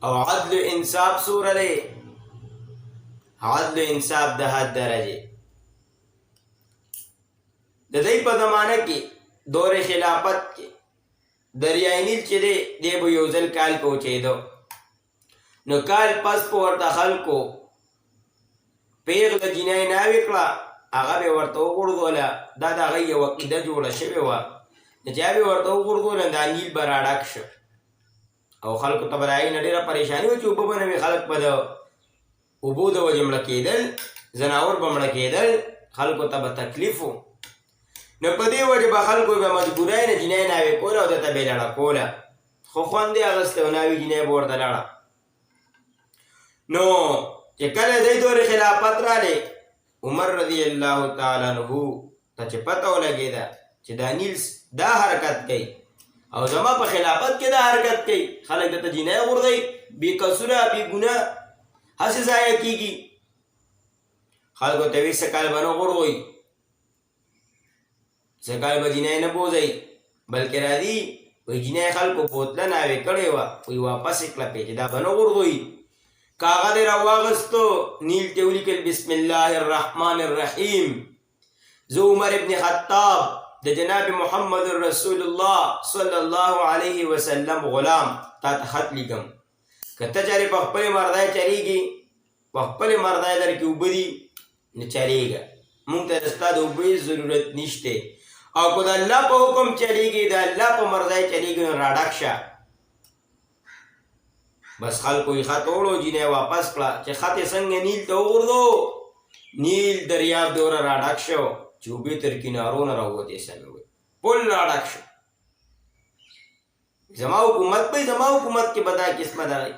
او عدل انصاف سوره دی عدل انصاف د حد درجه د دې په زمانه کې دور خلافت کې دریای نیل چې دی به یو ځل کال پهچېدو نو کال پس په ورته خلکو پیغله جنۍ ناوې کړه هغه به ورته وغورځوله دا د هغه یوه عقیده جوړه شوې وه نو چې هغه به ورته وغورځوله دا نیل به راډک شو او خلکو ته به د هغې نه ډېره پریشاني وه چې اوبه به نه وي خلک به د اوبو د وجې مړه کېدل ځناور به مړه کېدل خلکو ته به تکلیف و نو په دې وجه به خلکو به مجبورۍ نه جنۍ ناوې کوله او دته به یې لړه کوله خو خوند یې اخیستی و ناوې جنۍ به ورته لړه نو چې کله دی دور خلافت رالی عمر رضی الله تعالی عنه ته چې پته ولګېده چې دا نیل دا حرکت کوي او زما په خلافت کې دا حرکت کوي خلک دته جنۍ غورځوي بې قصوره بې ګناه هسې ضایع کېږي خلکو ته وایي څه کال به نه غورځوئ څه کال به جنۍ نه بوځئ بلکې راځي وایي جنۍ خلکو بوتله ناوې کړې وه وایي واپس یې کړه پې چې دا به نه غورځوئ کاغذ یې راواغستو نیل ته ولیکل بسم الله الرحمن الرحیم زه عمر ابن خطاب د جناب محمد رسول الله صلی الله علیه وسلم غلام تا ته خط لیکم که ته چېرې په خپلې مردای چلیږي په خپلې مردای در کې اوبه دي نو چلیږه موږ ته د ستا د اوبه ضرورت نشته او که د الله په حکم چلیږي د الله په مرضای چلیږي نو راډک شه بس خلکو یې خط وړو جنۍ واپس کړه چې خط یې څنګه نیل ته وغورځو نیل دریاب دوره راډک شو چې اوبې تر کنارو نه راووتې سمې وې پل راډک شو زما حکومت به زما حکومت کې به دا قسمه دغې